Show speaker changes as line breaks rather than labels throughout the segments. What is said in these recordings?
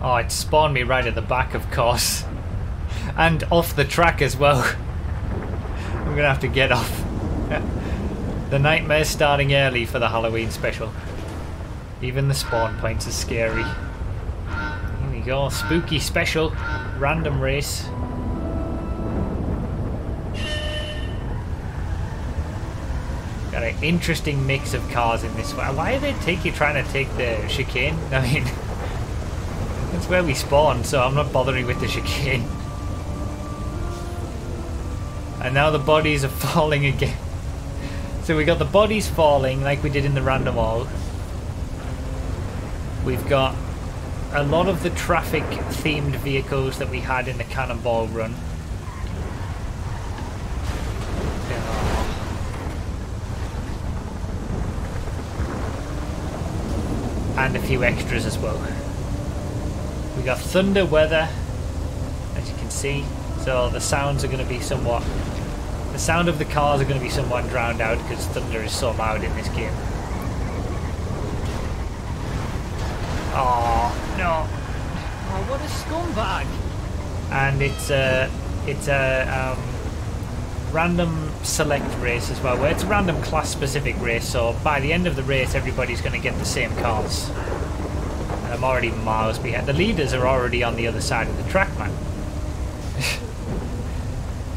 Oh, it spawned me right at the back, of course. And off the track as well. I'm gonna have to get off. The nightmare's starting early for the Halloween special. Even the spawn points are scary. Here we go, spooky special. Random race. Got an interesting mix of cars in this one. Why are they trying to take the chicane? I mean, that's where we spawn, so I'm not bothering with the chicane. And now the bodies are falling again. So we got the bodies falling like we did in the random all. We've got a lot of the traffic themed vehicles that we had in the Cannonball run. And a few extras as well. We got thunder weather, as you can see. So the sounds are going to be somewhat... The sound of the cars are going to be somewhat drowned out because thunder is so loud in this game. Oh no! Oh, what a scumbag! And it's a random select race as well, where it's a random class specific race. So by the end of the race, everybody's going to get the same cars. And I'm already miles behind. The leaders are already on the other side of the track, man.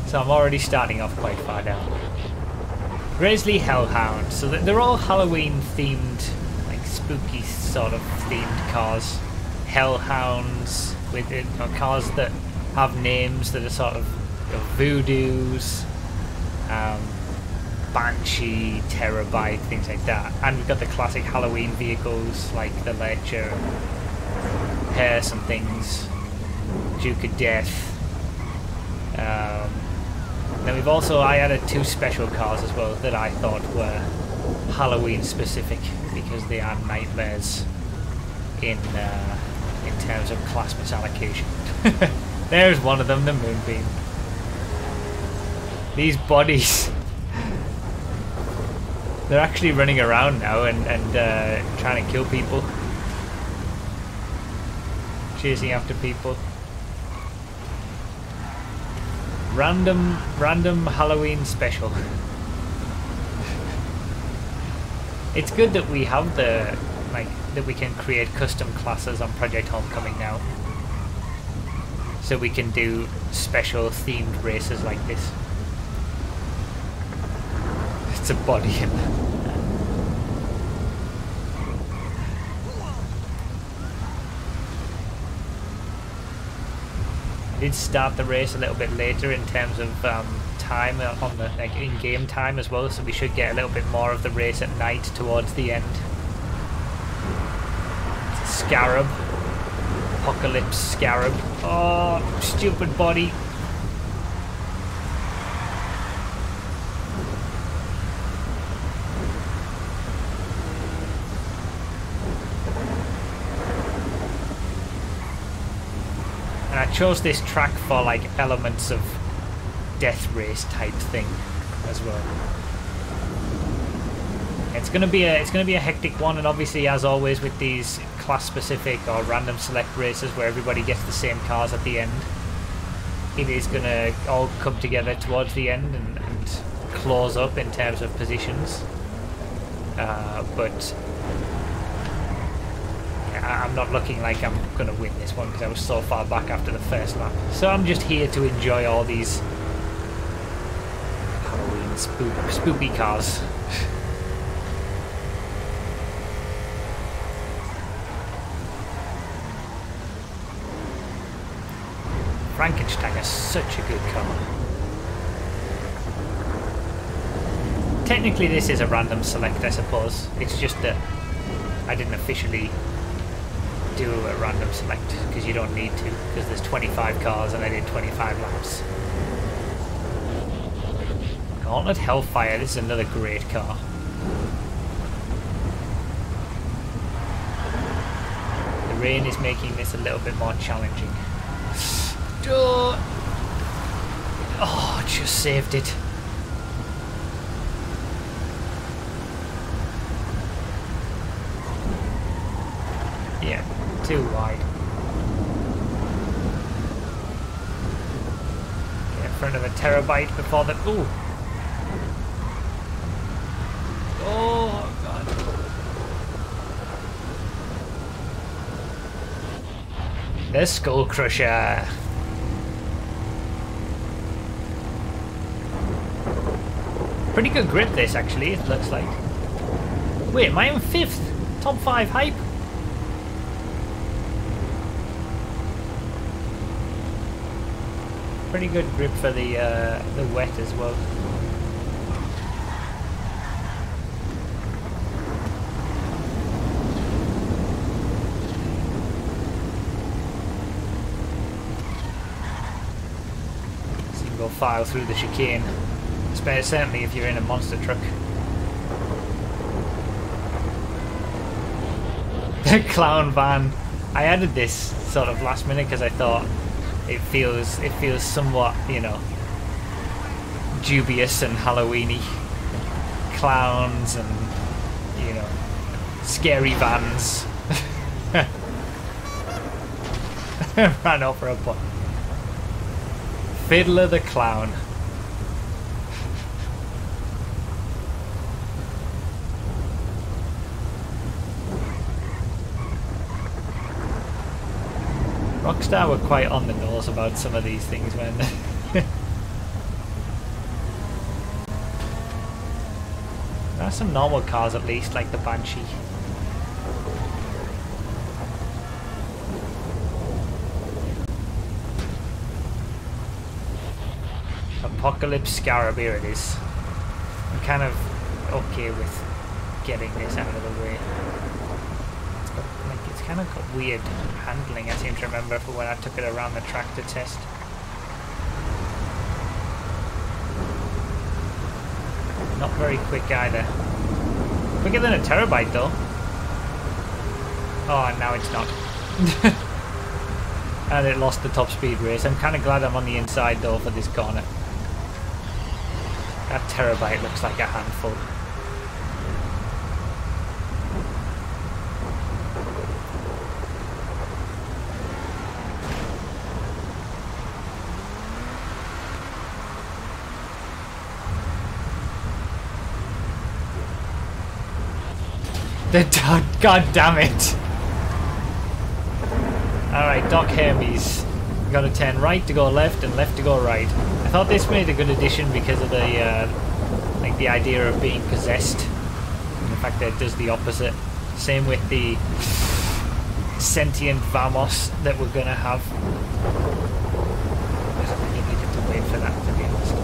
So I'm already starting off quite far down. Grizzly Hellhound. So they're all Halloween themed, like spooky sort of themed cars. Hellhounds with cars that have names that are sort of voodoos, Banshee, Terabyte, things like that. And we've got the classic Halloween vehicles like the Ledger, Hearse and things, Duke of Death. Then we've also, I added 2 special cars as well that I thought were Halloween specific because they are nightmares in terms of class misallocation. There's one of them, the Moonbeam. These bodies, they're actually running around now and trying to kill people, chasing after people. Random Halloween special. It's good that we have that we can create custom classes on Project Homecoming now, so we can do special themed races like this. It's a body. I did start the race a little bit later in terms of time on the in-game time as well, so we should get a little bit more of the race at night towards the end. It's a Scarab, Apocalypse Scarab. Oh, stupid body! I chose this track for like elements of death race type thing as well. It's gonna be a hectic one, and obviously, as always with these class specific or random select races where everybody gets the same cars at the end, it is gonna all come together towards the end and close up in terms of positions. But I'm not looking like I'm going to win this one because I was so far back after the first lap. So I'm just here to enjoy all these Halloween spooky cars. Frankenstein is such a good car. Technically this is a random select, I suppose. It's just that I didn't officially do a random select because you don't need to, because there's 25 cars and I did 25 laps. Gauntlet Hellfire, this is another great car. The rain is making this a little bit more challenging. Oh, just saved it. Yeah, too wide. front of a terabyte before the... Ooh. Oh, God. The Skull Crusher. Pretty good grip this, actually, it looks like. Wait, am I in 5th? Top 5 hype? Pretty good grip for the wet as well. So you can go file through the chicane. Certainly if you're in a monster truck. The clown van. I added this sort of last minute because I thought it feels somewhat, you know, dubious and Halloweeny. Clowns and, you know, scary vans. Ran over a butt. Fiddler the Clown. Rockstar were quite on the nose about some of these things, when there are some normal cars at least, like the Banshee. Apocalypse Scarab, here it is. I'm kind of okay with getting this out of the way. It's kind of got weird handling, I seem to remember, for when I took it around the track to test. Not very quick either. Quicker than a terabyte though. Oh, and now it's not. And it lost the top speed race. I'm kind of glad I'm on the inside though for this corner. That terabyte looks like a handful. God damn it! Alright, Doc Hermes. You gotta turn right to go left and left to go right. I thought this made a good addition because of the like the idea of being possessed. And the fact that it does the opposite. Same with the sentient Vamos that we're gonna have. I really needed to wait for that, to be honest.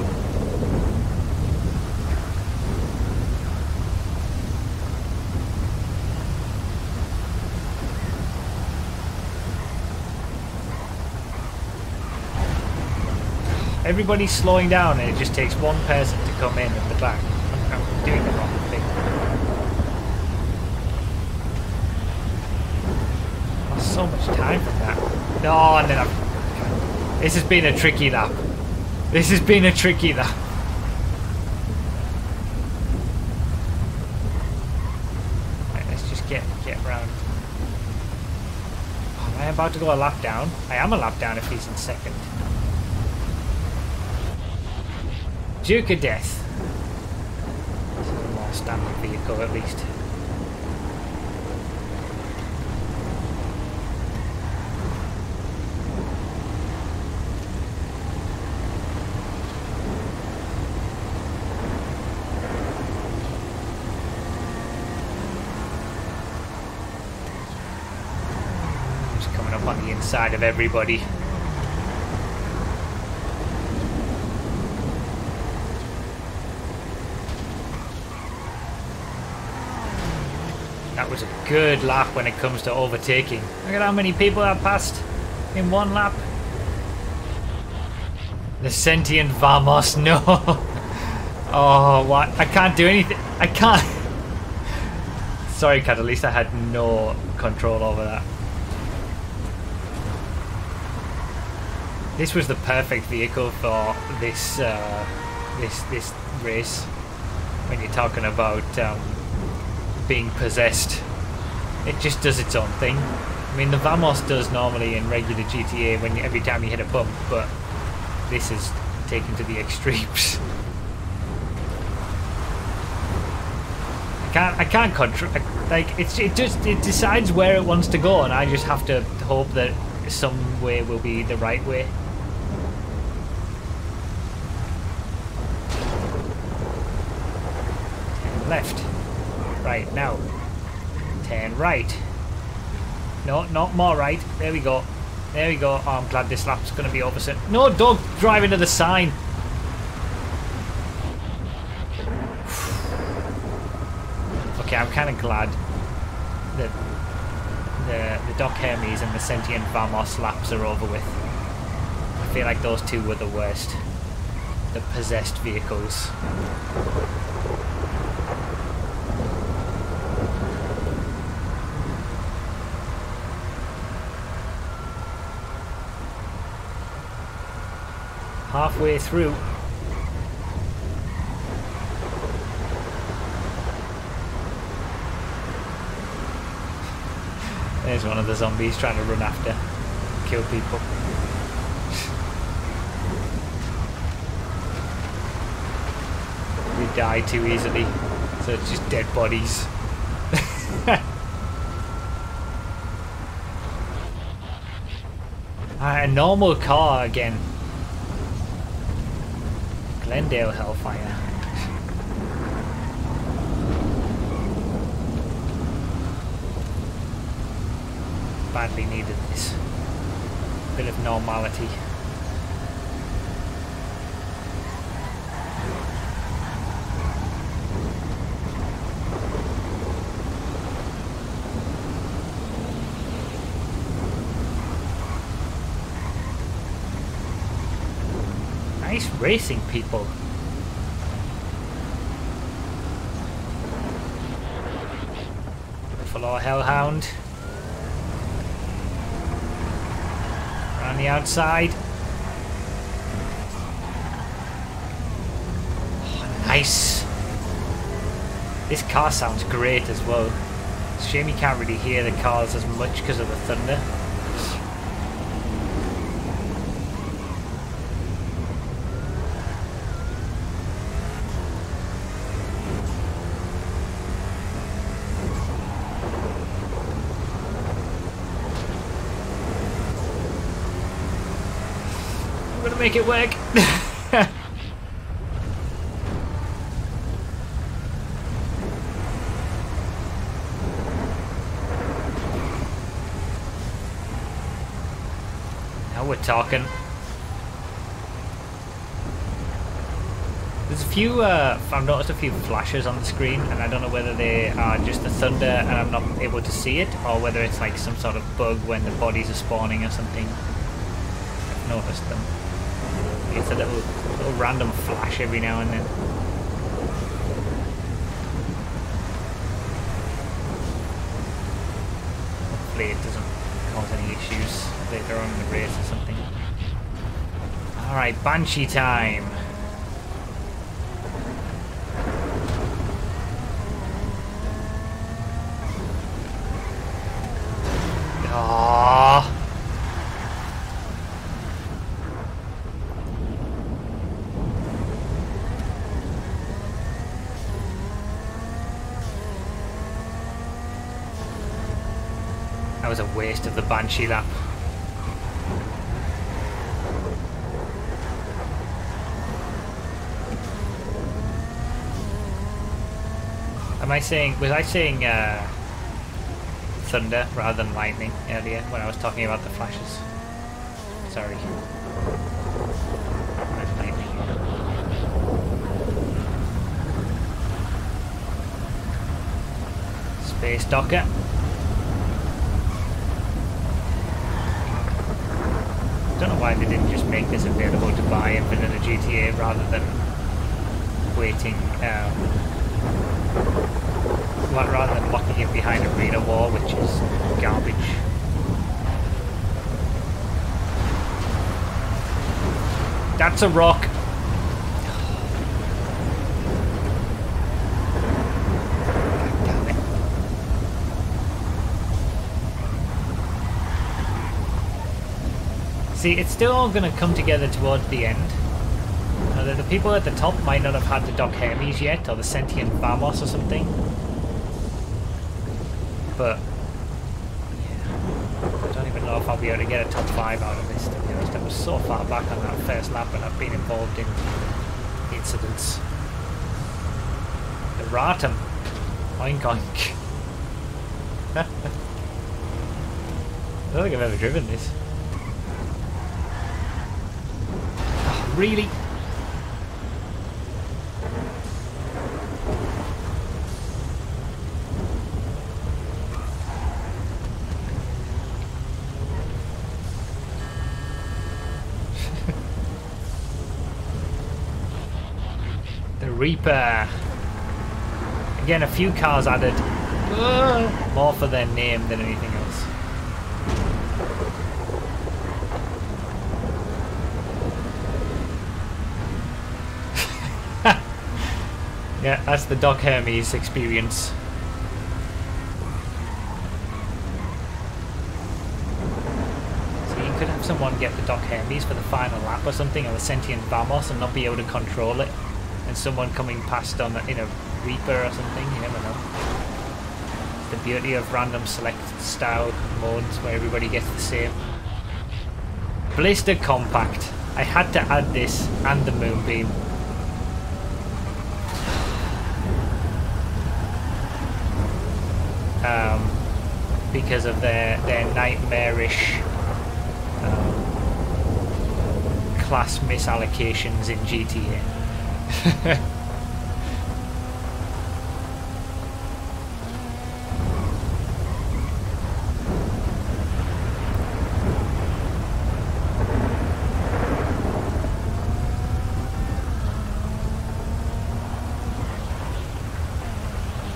Everybody's slowing down and it just takes one person to come in at the back. I'm doing the wrong thing. Lost so much time from that. No, and then I've... This has been a tricky lap. This has been a tricky lap. Right, let's just get round. Oh, am I about to go a lap down? I am a lap down if he's in second. Duke of Death. This is a more standard vehicle at least. Just coming up on the inside of everybody. That was a good lap when it comes to overtaking. Look at how many people I passed in one lap. The sentient Vamos, no. Oh, what? I can't do anything. I can't. Sorry, Kat, at least I had no control over that. This was the perfect vehicle for this this race. When you're talking about being possessed, it just does its own thing. I mean, the Vamos does normally in regular GTA when every time you hit a bump, but this is taken to the extremes. I can't control. Like it decides where it wants to go, and I just have to hope that some way will be the right way. Turn left, right now. Turn right. No, not more right. There we go. There we go. Oh, I'm glad this lap's going to be over soon. No, don't drive into the sign. Okay, I'm kind of glad that the Doc Hermes and the Sentient Vamos laps are over with. I feel like those two were the worst. The possessed vehicles. Halfway through. There's one of the zombies trying to run after, kill people. We die too easily, so it's just dead bodies. A normal car again. Glendale Hellfire. Badly needed this bit of normality. Nice racing, people. Buffalo Hellhound. On the outside. Oh, nice. This car sounds great as well. It's a shame you can't really hear the cars as much because of the thunder. Make it work. Now we're talking. There's a few, I've noticed a few flashes on the screen, and I don't know whether they are just the thunder and I'm not able to see it, or whether it's like some sort of bug when the bodies are spawning or something. I've noticed them. It's a little random flash every now and then. Hopefully it doesn't cause any issues later on in the race or something. Alright, Banshee time! Aww. That was a waste of the Banshee lap. Was I saying thunder rather than lightning earlier when I was talking about the flashes? Sorry. Lightning. Space Docker. I don't know why they didn't just make this available to buy in vanilla GTA rather than waiting, rather than locking it behind Arena War, which is garbage. That's a rock. God damn it. See, it's still all going to come together towards the end. the people at the top might not have had the Doc Hermes yet, or the Sentient Vamos or something. But yeah, I don't even know if I'll be able to get a top 5 out of this, to be honest. I was so far back on that first lap and I've been involved in incidents. The Ratum. Oink oink. I don't think I've ever driven this. Oh, really? The Reaper. Again, a few cars added. More for their name than anything else. Yeah, that's the Doc Hermes experience. So you could have someone get the Doc Hermes for the final lap or something, or the Sentient Vamos, and not be able to control it, and someone coming past on in a Reaper or something. You never know. It's the beauty of random select style modes where everybody gets the same. Blister Compact. I had to add this and the Moonbeam. Because of their nightmarish class misallocations in GTA.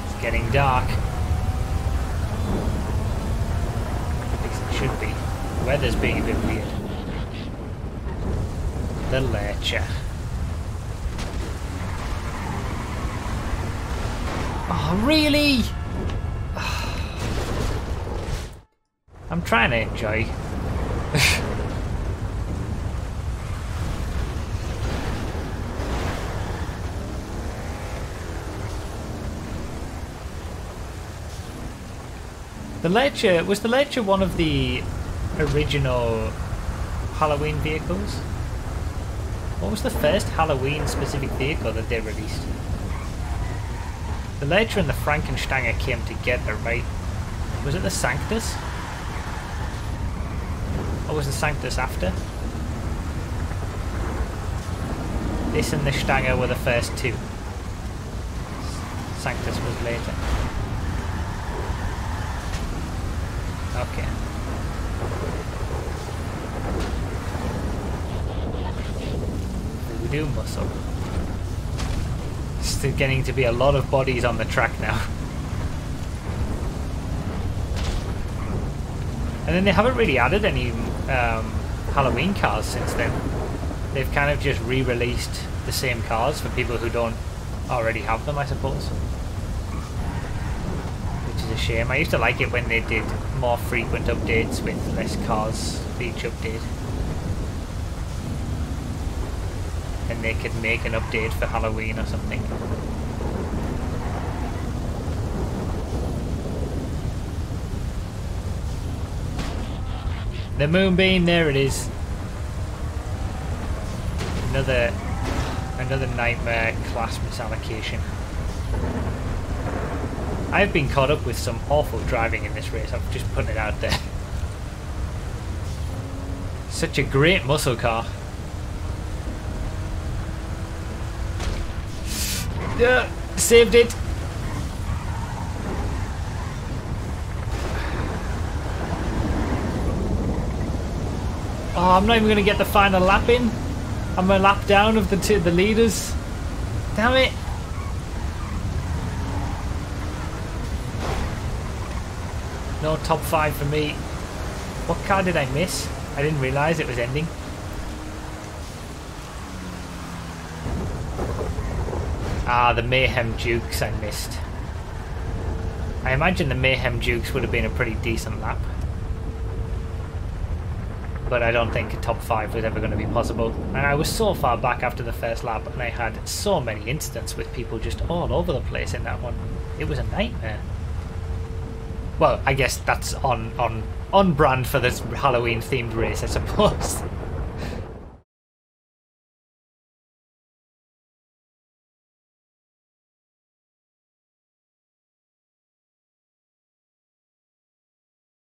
It's getting dark. Should be. The weather's being a bit weird. The Lurcher. Oh, really? I'm trying to enjoy. The Lurcher, was the Lurcher one of the original Halloween vehicles? What was the first Halloween specific vehicle that they released? The Lurcher and the Frankensteiner came together, right? Was it the Sanctus? Or was the Sanctus after? This and the Stanger were the first two. Sanctus was later. Okay. We do muscle. It's getting to be a lot of bodies on the track now. And then they haven't really added any Halloween cars since then. They've kind of just re-released the same cars for people who don't already have them, I suppose. Which is a shame. I used to like it when they did more frequent updates with less cars for each update. And they could make an update for Halloween or something. The Moonbeam, there it is. Another nightmare class misallocation. I've been caught up with some awful driving in this race, I'm just putting it out there. Such a great muscle car. Saved it. Oh, I'm not even going to get the final lap in. I'm a lap down of the leaders. Damn it. No top 5 for me. What car did I miss? I didn't realise it was ending. Ah, the Mayhem Dukes I missed. I imagine the Mayhem Dukes would have been a pretty decent lap. but I don't think a top 5 was ever going to be possible. And I was so far back after the first lap, and I had so many incidents with people just all over the place in that one. It was a nightmare. Well, I guess that's on brand for this Halloween themed race, I suppose.